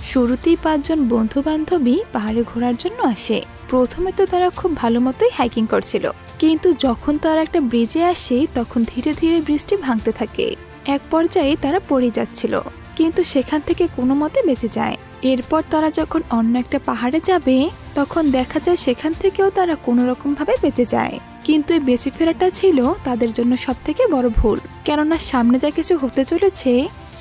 শুরুতেই 5 জন বন্ধু বান্ধবী পাহাড়ে ঘোরার জন্য আসে। প্রথমে তো তারা খুব ভালো মতোই হাইকিং করছিল, কিন্তু যখন তারা একটা ব্রিজে আসে তখন ধীরে ধীরে ব্রিজটি ভাঙতে থাকে। এক পর্যায়ে তারা পড়ে যাচ্ছিল, কিন্তু সেখান থেকে কোনো মতে বেঁচে যায়। এরপর তারা যখন অন্য একটা পাহাড়ে যাবে তখন দেখা যায় সেখান থেকেও তারা কোনো রকম ভাবে বেঁচে যায়। কিন্তু এই বেঁচে ফেরাটা ছিল তাদের জন্য সবথেকে বড় ভুল, কেননা সামনে যা কিছু হতে চলেছে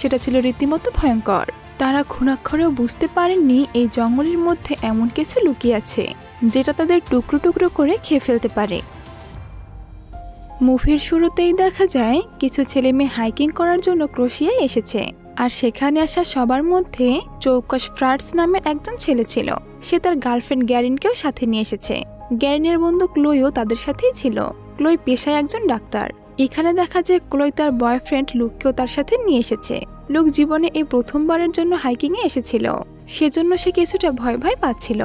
সেটা ছিল রীতিমতো ভয়ঙ্কর। তারা ঘুণাক্ষরেও বুঝতে পারেননি এই জঙ্গলের মধ্যে এমন কিছু লুকিয়ে আছে যেটা তাদের টুকরো টুকরো করে খেয়ে ফেলতে পারে। মুভির শুরুতেই দেখা যায় কিছু ছেলে মেয়ে হাইকিং করার জন্য ক্রোশিয়ায় এসেছে, আর সেখানে আসা সবার মধ্যে চৌকস ফ্রাটস নামের একজন ছেলে ছিল। সে তার গার্লফ্রেন্ড গ্যারিনকেও সাথে নিয়ে এসেছে। গ্যারিনের বন্ধু ক্লোইও তাদের সাথেই ছিল। ক্লোই পেশায় একজন ডাক্তার। এখানে দেখা যায় ক্লোই তার বয়ফ্রেন্ড লুককেও তার সাথে নিয়ে এসেছে। লুক জীবনে এই প্রথমবারের জন্য হাইকিং এ এসেছিল, সেজন্য সে কিছুটা ভয় ভয় পাচ্ছিল।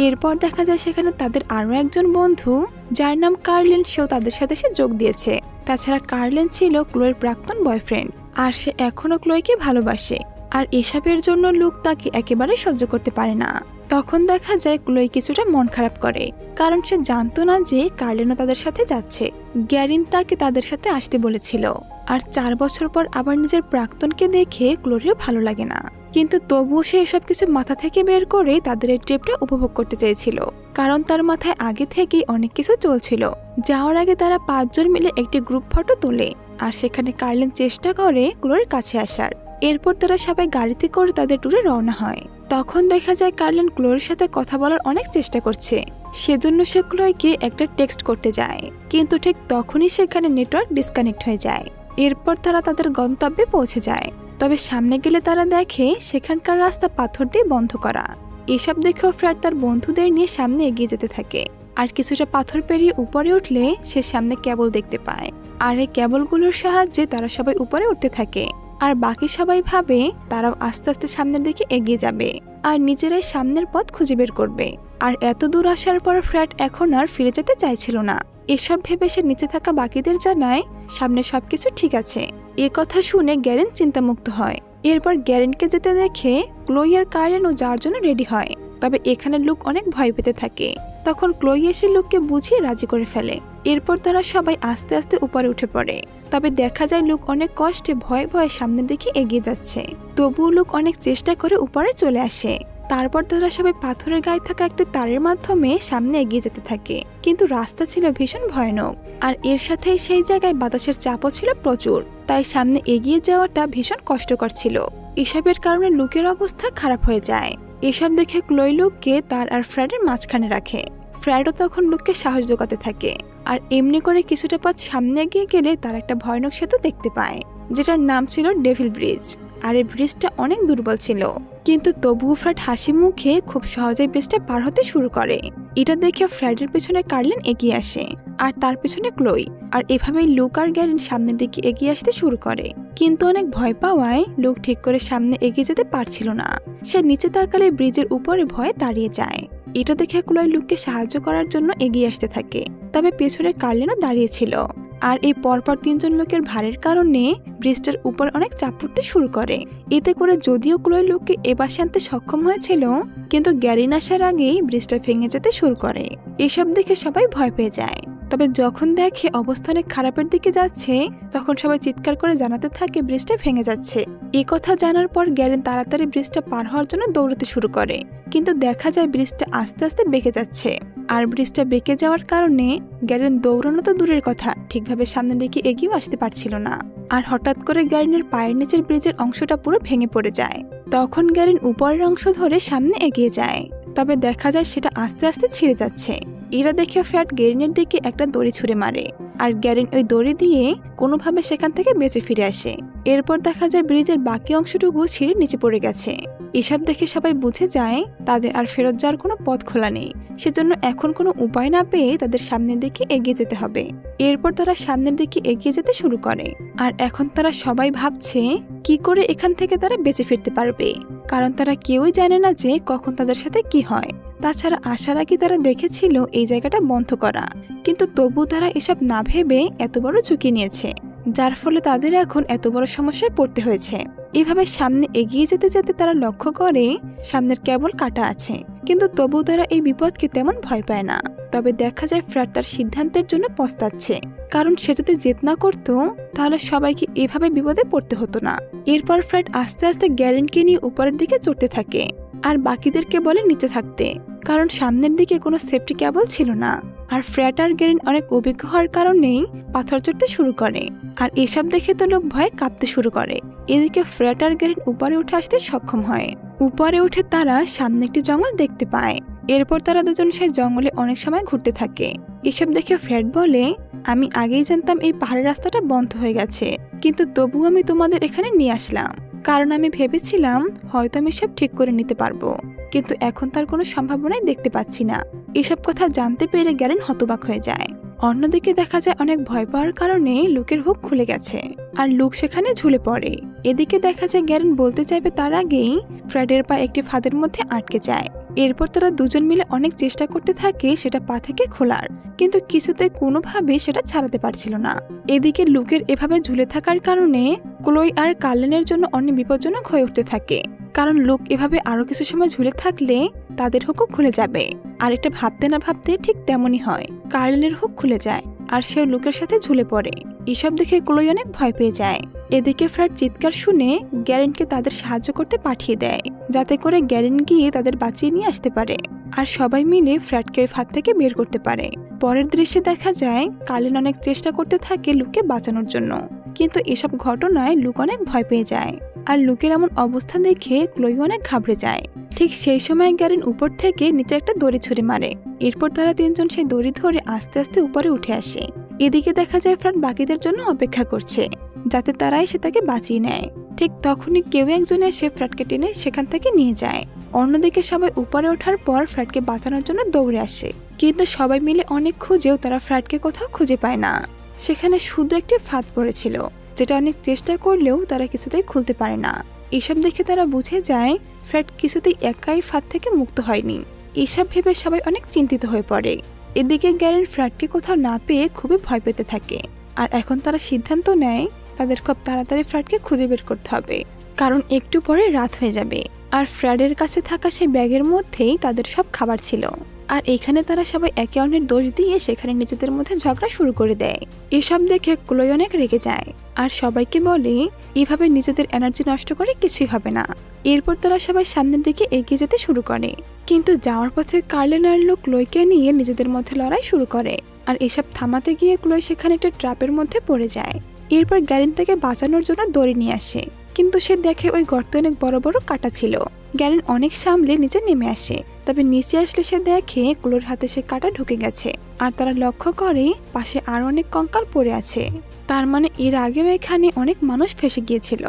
এরপর দেখা যায় সেখানে তাদের আরো একজন বন্ধু যার নাম কার্লিন, সেও তাদের সাথে যোগ দিয়েছে। তাছাড়া কার্লিন ছিল ক্লোয়ের প্রাক্তন বয়ফ্রেন্ড, আর সে এখনো ক্লোয়কে ভালোবাসে। আর এসবের জন্য লুক তাকে একেবারে সহ্য করতে পারে না। তখন দেখা যায় ক্লোই কিছুটা মন খারাপ করে, কারণ সে জানতো না যে কার্লিনও তাদের সাথে যাচ্ছে। গ্যারিন তাকে তাদের সাথে আসতে বলেছিল, আর 4 বছর পর আবার নিজের প্রাক্তনকে দেখে ক্লোরিও ভালো লাগে না। কিন্তু তবুও সে এসব কিছু মাথা থেকে বের করে তাদের এই ট্রিপটা উপভোগ করতে চেয়েছিল, কারণ তার মাথায় আগে থেকেই অনেক কিছু চলছিল। যাওয়ার আগে তারা 5 জন মিলে একটি গ্রুপ ফটো তোলে, আর সেখানে কার্লিন চেষ্টা করে ক্লোরির কাছে আসার। এরপর তারা সবাই গাড়িতে করে তাদের ট্যুরে রওনা হয়। তখন দেখা যায় কার্লিন ক্লোরির সাথে কথা বলার অনেক চেষ্টা করছে, সেজন্য সে ক্লোয়কে একটা টেক্সট করতে যায়, কিন্তু ঠিক তখনই সেখানে নেটওয়ার্ক ডিসকানেক্ট হয়ে যায়। এরপর তারা তাদের গন্তব্যে পৌঁছে যায়, তবে সামনে গেলে তারা দেখে সেখানকার রাস্তা পাথর দিয়ে বন্ধ করা। এসব দেখেও ফ্রেড তার বন্ধুদের নিয়ে সামনে এগিয়ে যেতে থাকে, আর কিছুটা পাথর পেরিয়ে উপরে উঠলে সে সামনে কেবল দেখতে পায়। আর এই কেবলগুলোর সাহায্যে তারা সবাই উপরে উঠতে থাকে, আর বাকি সবাই ভাবে তারাও আস্তে আস্তে সামনের দিকে এগিয়ে যাবে আর নিজেরাই সামনের পথ খুঁজে বের করবে। আর এত দূর আসার পর ফ্রেড এখন আর ফিরে যেতে চাইছিল না। এসব ভেবে সে নিচে থাকা বাকিদের জানায় সামনে সবকিছু ঠিক আছে। এ কথা শুনে গ্যারিন চিন্তামুক্ত হয়। এরপর গ্যারিনকে যেতে দেখে ক্লোই আর কার্লিনও যাওয়ার জন্য রেডি হয়, তবে এখানে লুক অনেক ভয় পেতে থাকে। তখন ক্লোই এসে লুককে বুঝিয়ে রাজি করে ফেলে। এরপর তারা সবাই আস্তে আস্তে উপরে উঠে পড়ে, তবে দেখা যায় লুক অনেক কষ্টে ভয়ে ভয়ে সামনের দিকে এগিয়ে যাচ্ছে। তবুও লুক অনেক চেষ্টা করে উপরে চলে আসে। তারপর তারা সবাই পাথরের গায়ে থাকা একটা তারের মাধ্যমে সামনে এগিয়ে যেতে থাকে, কিন্তু রাস্তা ছিল ভীষণ ভয়ানক, আর এর সাথে সেই জায়গায় বাতাসের চাপও ছিল প্রচুর, তাই সামনে এগিয়ে যাওয়াটা ভীষণ কষ্টকর ছিল। এসবের কারণে লুকের অবস্থা খারাপ হয়ে যায়। এসব দেখে ক্লোই লুককে তার আর ফ্রেডের মাঝখানে রাখে। ফ্রেডও তখন লুককে সাহস জোগাতে থাকে, আর এমনি করে কিছুটা পথ সামনে এগিয়ে গেলে তার একটা ভয়ানক সেতু দেখতে পায়, যেটার নাম ছিল ডেভিল ব্রিজ। আর এই ব্রিজটা অনেক দুর্বল ছিল, কিন্তু তবুও ফ্রেড হাসি মুখে খুব সহজেই ব্রিজটা পার হতে শুরু করে। এটা দেখে ফ্রেডের পেছনে কার্লিন এগিয়ে আসে, আর তার পেছনে ক্লোই। আর এভাবেই লুক আর গ্যারিন সামনের দিকে এগিয়ে আসতে শুরু করে, কিন্তু অনেক ভয় পাওয়ায় লুক ঠিক করে সামনে এগিয়ে যেতে পারছিল না। সে নিচে তাকালে ব্রিজের উপরে ভয়ে দাঁড়িয়ে যায়। এটা দেখে ক্লোই লুককে সাহায্য করার জন্য এগিয়ে আসতে থাকে, তবে পেছনে কার্লিনও দাঁড়িয়েছিল। আর এই পরপর 3 জন লোকের ভারের কারণে ব্রিজটার উপর অনেক চাপ পড়তে শুরু করে। এতে করে যদিও ক্লোই লুককে এপাশে আনতে সক্ষম হয়েছিল, কিন্তু গ্যারিন আসার আগেই ব্রিজটা ভেঙে যেতে শুরু করে। এসব দেখে সবাই ভয় পেয়ে যায়। তবে যখন দেখে অবস্থা অনেক খারাপের দিকে যাচ্ছে, তখন সবাই চিৎকার করে জানাতে থাকে ব্রিজটা ভেঙে যাচ্ছে। এই কথা জানার পর গ্যারিন তাড়াতাড়ি ব্রিজটা পার হওয়ার জন্য দৌড়াতে শুরু করে, কিন্তু দেখা যায় ব্রিজটা আস্তে আস্তে বেঁকে যাচ্ছে। আর ব্রিজটা বেঁকে যাওয়ার কারণে গ্যারিন দৌড়ানো তো দূরের কথা, ঠিকভাবে সামনের দিকে এগিয়েও আসতে পারছিল না। আর হঠাৎ করে গ্যারিনের পায়ের নিচের ব্রিজের অংশটা পুরো ভেঙে পড়ে যায়। তখন গ্যারিন উপরের অংশ ধরে সামনে এগিয়ে যায়, তবে দেখা যায় সেটা আস্তে আস্তে ছিঁড়ে যাচ্ছে। এরা দেখে ফ্রেড গ্যারিনের দিকে একটা দড়ি ছুঁড়ে মারে, আর গ্যারিন ওই দড়ি দিয়ে কোনোভাবে সেখান থেকে বেঁচে ফিরে আসে। এরপর দেখা যায় ব্রিজের বাকি অংশটুকু ছিঁড়ে নিচে পড়ে গেছে। এসব দেখে সবাই বুঝে যায় তাদের আর ফেরত যাওয়ার কোনো পথ খোলা নেই, সেজন্য এখন কোনো উপায় না পেয়ে তাদের সামনের দিকে এগিয়ে যেতে হবে। এরপর তারা সামনের দিকে এগিয়ে যেতে শুরু করে, আর এখন তারা সবাই ভাবছে কি করে এখান থেকে তারা বেঁচে ফিরতে পারবে, কারণ তারা কেউই জানে না যে কখন তাদের সাথে কি হয়। তাছাড়া আসার আগে তারা দেখেছিল এই জায়গাটা বন্ধ করা, কিন্তু তবু তারা এসব না ভেবে এত বড় ঝুঁকি নিয়েছে। যার ফলে তাদের এখন এত বড় সমস্যায় পড়তে হয়েছে। এভাবে সামনে এগিয়ে যেতে যেতে তারা লক্ষ্য করে সামনের কেবল কাটা আছে, কিন্তু তবু তারা এই বিপদকে তেমন ভয় পায় না। তবে দেখা যায় ফ্রেড তার সিদ্ধান্তের জন্য পস্তাচ্ছে, কারণ সে যদি জেদ না করত তাহলে সবাইকে এভাবে বিপদে পড়তে হতো না। এরপর ফ্রেড আস্তে আস্তে গ্যারেনকে নিয়ে উপরের দিকে চড়তে থাকে আর বাকিদেরকে বলে নিচে থাকতে, কারণ সামনের দিকে কোনো সেফটি কেবল ছিল না। আর ফ্রেড আর গ্যারেন অনেক অভিজ্ঞ হওয়ার কারণেই পাথর চড়তে শুরু করে, আর এসব দেখে তো লোক ভয়ে কাঁপতে শুরু করে। এদিকে ফ্রেড আর গ্যারেন উপরে উঠে আসতে সক্ষম হয়। উপরে উঠে তারা সামনে একটি জঙ্গল দেখতে পায়। এরপর তারা দুজন সেই জঙ্গলে অনেক সময় ঘুরতে থাকে। এসব দেখে ফ্রেড বলে, আমি আগেই জানতাম এই পাহাড়ের রাস্তাটা বন্ধ হয়ে গেছে, কিন্তু তবু আমি তোমাদের এখানে নিয়ে আসলাম, কারণ আমি ভেবেছিলাম হয়তো আমি সব ঠিক করে নিতে পারবো, কিন্তু এখন তার কোনো সম্ভাবনাই দেখতে পাচ্ছি না। এসব কথা জানতে পেরে গ্যারেন হতবাক হয়ে যায়। অন্যদিকে দেখা যায় অনেক ভয় পাওয়ার কারণে লুকের হুক খুলে গেছে আর লুক সেখানে ঝুলে পড়ে। এদিকে দেখা যায় গ্যারেন বলতে চাইবে তার আগেই ফ্রেডের পা একটি ফাঁদের মধ্যে আটকে যায়। এরপর তারা দুজন মিলে অনেক চেষ্টা করতে থাকে সেটা পা থেকে খোলার, কিন্তু কিছুতে কোনোভাবে সেটা ছাড়াতে পারছিল না। এদিকে লুকের এভাবে ঝুলে থাকার কারণে ক্লোই আর কার্লেনের জন্য অনেক বিপজ্জনক হয়ে উঠতে থাকে, কারণ লুক এভাবে আরো কিছু সময় ঝুলে থাকলে তাদের হুকও খুলে যাবে। আর এটা ভাবতে না ভাবতে ঠিক তেমনই হয়, কার্লেনের হুক খুলে যায় আর সে লুকের সাথে ঝুলে পড়ে। এসব দেখে ক্লোই অনেক ভয় পেয়ে যায়। এদিকে ফ্রেড চিৎকার শুনে গ্যারেনকে তাদের সাহায্য করতে পাঠিয়ে দেয়, যাতে করে গ্যারেন গিয়ে তাদের বাঁচিয়ে নিয়ে আসতে পারে আর সবাই মিলে ফ্রেডকে ওই ফাঁদ থেকে বের করতে পারে। পরের দৃশ্যে দেখা যায় কার্লেন অনেক চেষ্টা করতে থাকে লুককে বাঁচানোর জন্য, কিন্তু এসব ঘটনায় লুক অনেক ভয় পেয়ে যায়। আর লুকের এমন অবস্থা দেখে ক্লোই অনেক ঘাবড়ে যায়। ঠিক সেই সময় গ্যারেন উপর থেকে নিচে একটা দড়ি ছুঁড়ে মারে। এরপর তারা তিনজন সেই দড়ি ধরে আস্তে আস্তে উপরে উঠে আসে। এদিকে দেখা যায় ফ্রেড বাকিদের জন্য অপেক্ষা করছে, যাতে তারা এসে তাকে বাঁচিয়ে নেয়। ঠিক তখনই কেউ একজন এসে ফ্রেডকে টেনে সেখান থেকে নিয়ে যায়। অন্যদিকে সবাই উপরে ওঠার পর ফ্রেডকে বাঁচানোর জন্য দৌড়ে আসে, কিন্তু সবাই মিলে অনেক খুঁজেও তারা ফ্রেডকে কোথাও খুঁজে পায় না। সেখানে শুধু একটি ফাঁদ পড়েছিল, যেটা অনেক চেষ্টা করলেও তারা কিছুতেই খুলতে পারে না। এসব দেখে তারা বুঝে যায় ফ্রেড কিছুতেই একাই ফাঁদ থেকে মুক্ত হয়নি। এসব ভেবে সবাই অনেক চিন্তিত হয়ে পড়ে। এদিকে গ্যারেন ফ্রেডকে কোথাও না পেয়ে খুবই ভয় পেতে থাকে, আর এখন তারা সিদ্ধান্ত নেয় তাদের খুব তাড়াতাড়ি ফ্রেডকে খুঁজে বের করতে হবে, কারণ একটু পরে রাত হয়ে যাবে। আর ফ্রেডের কাছে থাকা সেই ব্যাগের মধ্যেই তাদের সব খাবার ছিল। আর এখানে তারা সবাই একে অন্যের দোষ দিয়ে সেখানে নিজেদের মধ্যে ঝগড়া শুরু করে দেয়। এসব দেখে ক্লোই অনেক রেগে যায় আর সবাইকে বলে এভাবে নিজেদের এনার্জি নষ্ট করে কিছুই হবে না। এরপর তারা সবাই সামনের দিকে এগিয়ে যেতে শুরু করে, কিন্তু যাওয়ার পথে কার্লেন আর লুক ক্লোইকে নিয়ে নিজেদের মধ্যে লড়াই শুরু করে। আর এসব থামাতে গিয়ে ক্লোই সেখানে একটা ট্র্যাপের মধ্যে পড়ে যায়। এরপর গ্যারেন থেকে বাঁচানোর জন্য দড়ি নিয়ে আসে, কিন্তু সে দেখে ওই গর্তে অনেক বড় বড় কাঁটা ছিল। গ্যারেন অনেক সামলে নিচে নেমে আসে, তবে নিচে আসলে সে দেখে ক্লোর হাতে সে কাঁটা ঢুকে গেছে। আর তারা লক্ষ্য করে পাশে আরো অনেক কঙ্কাল পড়ে আছে। তার মানে এর আগেও এখানে অনেক মানুষ ফেসে গিয়েছিল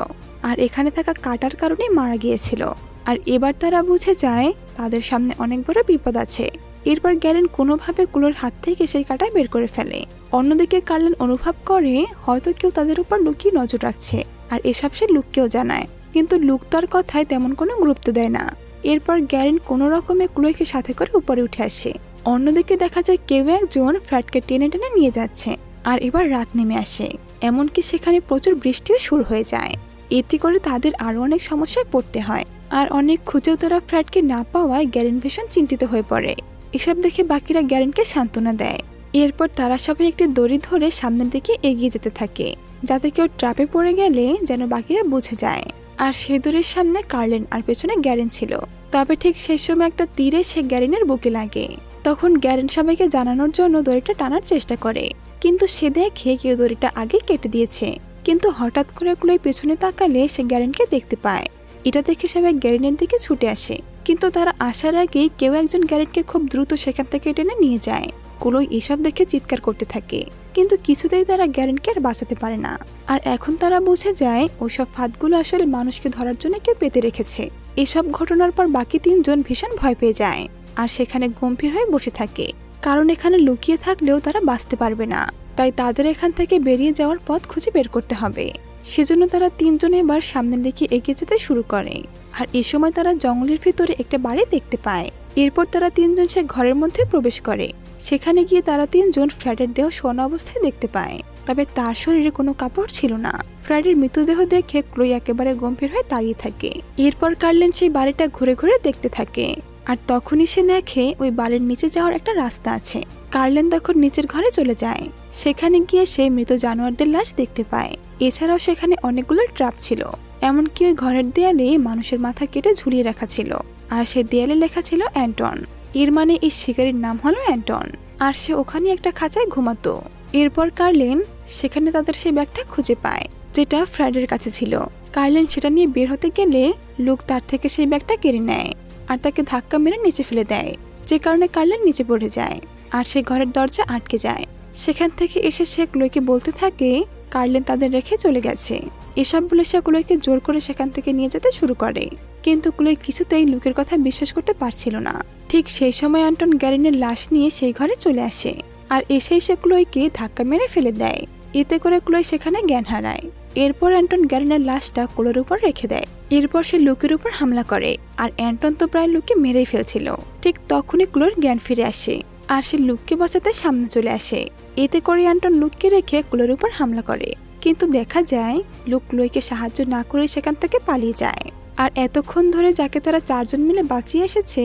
আর এখানে থাকা কাঁটার কারণেই মারা গিয়েছিল। আর এবার তারা বুঝে যায় তাদের সামনে অনেক বড় বিপদ আছে। এরপর গ্যারেন কোনোভাবে ক্লোর হাত থেকে সেই কাঁটা বের করে ফেলে। অন্যদিকে কার্লেন অনুভব করে হয়তো কেউ তাদের উপর লুকিয়ে নজর রাখছে, আর এসব সে লুককেও জানায়, কিন্তু লুক তার কথায় তেমন কোনো গুরুত্ব দেয় না। এরপর গ্যারেন কোনো রকমে ক্লোইকে সাথে করে উপরে উঠে আসে। অন্যদিকে দেখা যায় কেউ একজন ফ্রেডকে টেনে টেনে নিয়ে যাচ্ছে। আর এবার রাত নেমে আসে, এমনকি সেখানে প্রচুর বৃষ্টিও শুরু হয়ে যায়। এতে করে তাদের আরো অনেক সমস্যায় পড়তে হয়। আর অনেক খুঁজেও তারা ফ্রেডকে না পাওয়ায় গ্যারেন ভীষণ চিন্তিত হয়ে পড়ে। এসব দেখে বাকিরা গ্যারেনকে সান্ত্বনা দেয়। এরপর তারা সবাই একটি দড়ি ধরে সামনের দিকে এগিয়ে যেতে থাকে, যাতে কেউ ট্র্যাপে পড়ে গেলে যেন বাকিরা বুঝে যায়। আর সেই দড়ির সামনে কার্লেন আর পেছনে গ্যারেন ছিল। তবে ঠিক সেই সময় একটা তীরে সে গ্যারেনের বুকে লাগে। তখন গ্যারেন সবাইকে জানানোর জন্য দড়িটা টানার চেষ্টা করে, কিন্তু সে দেখে কেউ দড়িটা আগে কেটে দিয়েছে। কিন্তু হঠাৎ করে ক্লোই পেছনে তাকালে সে গ্যারেনকে দেখতে পায়। এটা দেখে সবাই গ্যারেনের দিকে ছুটে আসে, কিন্তু তারা আসার আগেই কেউ একজন গ্যারেনকে খুব দ্রুত সেখান থেকে টেনে নিয়ে যায়। ক্লোই এসব দেখে চিৎকার করতে থাকে, কিন্তু কিছুতেই তারা গ্যারেনকে আর বাঁচাতে পারে না। আর এখন তারা বুঝে যায় ওইসব ফাঁদগুলো আসলে মানুষকে ধরার জন্য কেউ পেতে রেখেছে। এসব ঘটনার পর বাকি তিনজন ভীষণ ভয় পেয়ে যায় আর সেখানে গম্ভীর হয়ে বসে থাকে, কারণ এখানে লুকিয়ে থাকলেও তারা বাঁচতে পারবে না। তাই তাদের এখান থেকে বেরিয়ে যাওয়ার পথ খুঁজে বের করতে হবে। সেজন্য তারা তিনজন এবার সামনের দিকে এগিয়ে যেতে শুরু করে। আর এ সময় তারা জঙ্গলের ভিতরে একটা বাড়ি দেখতে পায়। এরপর তারা তিনজন সে ঘরের মধ্যে প্রবেশ করে। সেখানে গিয়ে তারা তিনজন ফ্রেডের দেহ শোয়ানো অবস্থায় দেখতে পায়। তবে তার শরীরে কোনো কাপড় ছিল না। ফ্রেডের মৃতদেহ দেখে ক্লোই একেবারে গম্ভীর হয়ে দাঁড়িয়ে থাকে। এরপর কার্লেন সেই বাড়িটা ঘুরে ঘুরে দেখতে থাকে, আর তখনই সে দেখে ওই বাড়ির নিচে যাওয়ার একটা রাস্তা আছে। কার্লেন তখন নিচের ঘরে চলে যায়। সেখানে গিয়ে সে মৃত জানোয়ারদের লাশ দেখতে পায়। এছাড়াও সেখানে অনেকগুলো ট্র্যাপ ছিল, এমনকি ওই ঘরের দেয়ালে মানুষের মাথা কেটে ঝুলিয়ে রাখা ছিল, আর সে দেয়ালে লেখা ছিল অ্যান্টন। এর মানে এই শিকারীর নাম হলো অ্যান্টন, আর সে ওখানে একটা খাঁচায় ঘুমাতো। এরপর কার্লেন সেখানে তাদের সেই ব্যাগটা খুঁজে পায়, যেটা ফ্রেডের কাছে ছিল। কার্লেন সেটা নিয়ে বের হতে গেলে লুক তার থেকে সেই ব্যাগটা কেড়ে নেয় আর তাকে ধাক্কা মেরে নিচে ফেলে দেয়, যে কারণে কার্লেন নিচে পড়ে যায় আর সে ঘরের দরজা আটকে যায়। সেখান থেকে এসে সে ক্লোইকে বলতে থাকে কার্লেন তাদের রেখে চলে গেছে। এসব বলে সে ক্লোইকে জোর করে সেখান থেকে নিয়ে যেতে শুরু করে, কিন্তু ক্লোই কিছুতেই লুকের কথা বিশ্বাস করতে পারছিল না। ঠিক সেই সময় অ্যান্টন গ্যারিনের লাশ নিয়ে সেই ঘরে চলে আসে, আর এসেই সে ক্লোইকে ধাক্কা মেরে ফেলে দেয়। এতে করে ক্লোই সেখানে জ্ঞান হারায়। এরপর অ্যান্টন গ্যারিনের লাশটা কোলের উপর রেখে দেয়। এরপর সে লুকের উপর হামলা করে, আর অ্যান্টন তো প্রায় লুককে মেরেই ফেলছিল। ঠিক তখনই ক্লোর জ্ঞান ফিরে আসে, আর সে লুককে বাঁচাতে সামনে চলে আসে। এতে করে অ্যান্টন লুককে রেখে ক্লোর উপর হামলা করে, কিন্তু দেখা যায় লুক ক্লোইকে সাহায্য না করে সেখান থেকে পালিয়ে যায়। আর এতক্ষণ ধরে যাকে তারা চারজন মিলে বাঁচিয়ে এসেছে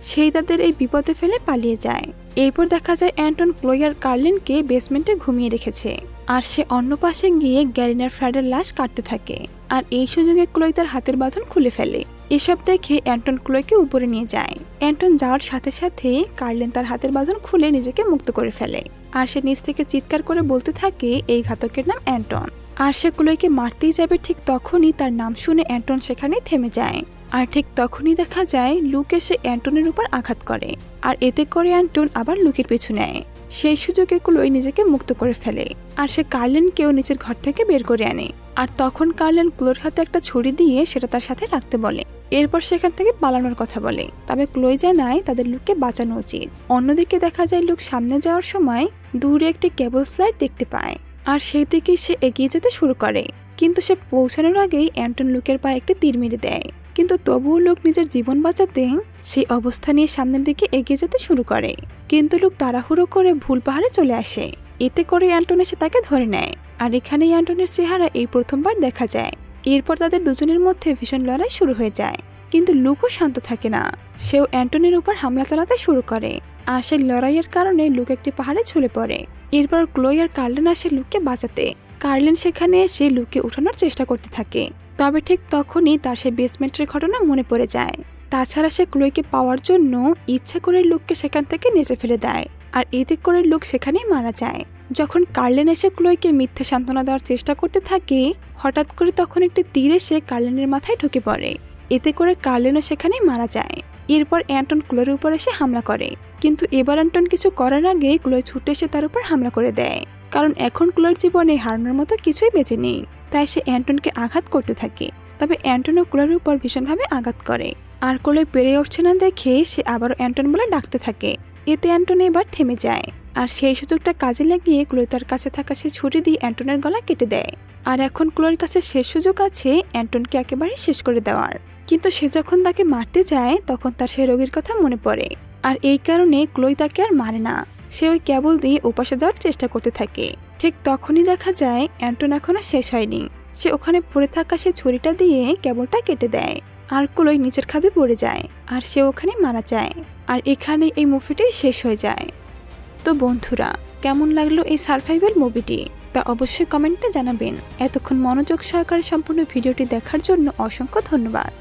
সেই তাদের এই বিপদে ফেলে পালিয়ে যায়। এরপর দেখা যায় অ্যান্টন ক্লোই আর কার্লেনকে বেসমেন্টে ঘুমিয়ে রেখেছে, আর সে অন্য পাশে গিয়ে গ্যারিনার ফ্রেডের লাশ কাটতে থাকে। আর এই সুযোগে ক্লোই তার হাতের বাঁধন খুলে ফেলে। এসব দেখে অ্যান্টন ক্লোইকে উপরে নিয়ে যায়। অ্যান্টন যাওয়ার সাথে সাথে কার্লেন তার হাতের বাঁধন খুলে নিজেকে মুক্ত করে ফেলে, আর সে নিচ থেকে চিৎকার করে বলতে থাকে এই ঘাতকের নাম অ্যান্টন। আর সে ক্লোইকে মারতেই যাবে, ঠিক তখনই তার নাম শুনে অ্যান্টন সেখানেই থেমে যায়। আর ঠিক তখনই দেখা যায় লুক এসে অ্যান্টনের উপর আঘাত করে, আর এতে করে অ্যান্টন আবার লুকের পিছু নেয়। সেই সুযোগে ক্লোই নিজেকে মুক্ত করে ফেলে, আর সে কার্লেনকেও নিচের ঘর থেকে বের করে আনে। আর তখন কার্লেন ক্লোর হাতে একটা ছুরি দিয়ে সেটা তার সাথে রাখতে বলে। এরপর সেখান থেকে পালানোর কথা বলে, তবে ক্লোই জানায় তাদের লুককে বাঁচানো উচিত। অন্যদিকে দেখা যায় লুক সামনে যাওয়ার সময় দূরে একটি কেবল স্লাইড দেখতে পায়, আর সেই দিকে সে এগিয়ে যেতে শুরু করে। কিন্তু সে পৌঁছানোর আগেই অ্যান্টন লুকের পায়ে একটি তীর মেরে দেয়, কিন্তু তবুও লুক নিজের জীবন বাঁচাতে সেই অবস্থা নিয়ে সামনের দিকে এগিয়ে যেতে শুরু করে। কিন্তু লুক তাড়াহুড়ো করে ভুল পাহাড়ে চলে আসে। এতে করে অ্যান্টন এসে তাকে ধরে নেয়, আর এখানেই অ্যান্টনের চেহারা এই প্রথমবার দেখা যায়। এরপর তাদের দুজনের মধ্যে ভীষণ লড়াই শুরু হয়ে যায়, কিন্তু লুকও শান্ত থাকে না। সেও অ্যান্টনের উপর হামলা চালাতে শুরু করে, আর সেই লড়াইয়ের কারণে লুক একটি পাহাড়ে ঝুলে পড়ে। এরপর ক্লোই আর কার্লেন আসে লুককে বাঁচাতে। কার্লেন সেখানে এসে লুককে উঠানোর চেষ্টা করতে থাকে, তবে ঠিক তখনই তার সেই বেসমেন্টের ঘটনা মনে পড়ে যায়। তাছাড়া সে ক্লোইকে পাওয়ার জন্য ইচ্ছা করে লুককে সেখান থেকে নিচে ফেলে দেয়, আর এতে করে লুক সেখানেই মারা যায়। যখন কার্লেন এসে ক্লোইকে মিথ্যে সান্ত্বনা দেওয়ার চেষ্টা করতে থাকে, হঠাৎ করে তখন একটি তীর এসে কার্লেনের মাথায় ঢুকে পড়ে। এতে করে কার্লেনও সেখানেই মারা যায়। এরপর অ্যান্টন ক্লোর উপর এসে হামলা করে, কিন্তু এবার অ্যান্টন কিছু করার আগে ক্লোই ছুটে এসে তার উপর হামলা করে দেয়, কারণ এখন ক্লোর জীবনে হারানোর মতো কিছুই বেঁচে নেই। তাই সে অ্যান্টনকে আঘাত করতে থাকে, তবে অ্যান্টনও ক্লোর উপর ভীষণভাবে আঘাত করে। আর ক্লোই পেরে উঠছে না দেখে সে আবারও অ্যান্টন বলে ডাকতে থাকে। এতে অ্যান্টন এবার থেমে যায়, আর সেই সুযোগটা কাজে লাগিয়ে ক্লোই তার কাছে থাকা সে ছুরি দিয়ে অ্যান্টনের গলা কেটে দেয়। আর এখন ক্লোর কাছে শেষ সুযোগ আছে অ্যান্টনকে একেবারে শেষ করে দেওয়ার। কিন্তু সে যখন তাকে মারতে যায় তখন তার সেই রোগীর কথা মনে পড়ে, আর এই কারণে ক্লোই তাকে আর মারে না। সে ওই কেবল দিয়ে উপাসে যাওয়ার চেষ্টা করতে থাকে। ঠিক তখনই দেখা যায় অ্যান্টন এখনো শেষ হয়নি। সে ওখানে পড়ে থাকা সে ছুরিটা দিয়ে কেবলটা কেটে দেয়, আর ক্লোই নিচের খাদে পড়ে যায়, আর সে ওখানে মারা যায়। আর এখানে এই মুভিটি শেষ হয়ে যায়। তো বন্ধুরা, কেমন লাগলো এই সারভাইভাল মুভিটি তা অবশ্যই কমেন্টে জানাবেন। এতক্ষণ মনোযোগ সহকারে সম্পূর্ণ ভিডিওটি দেখার জন্য অসংখ্য ধন্যবাদ।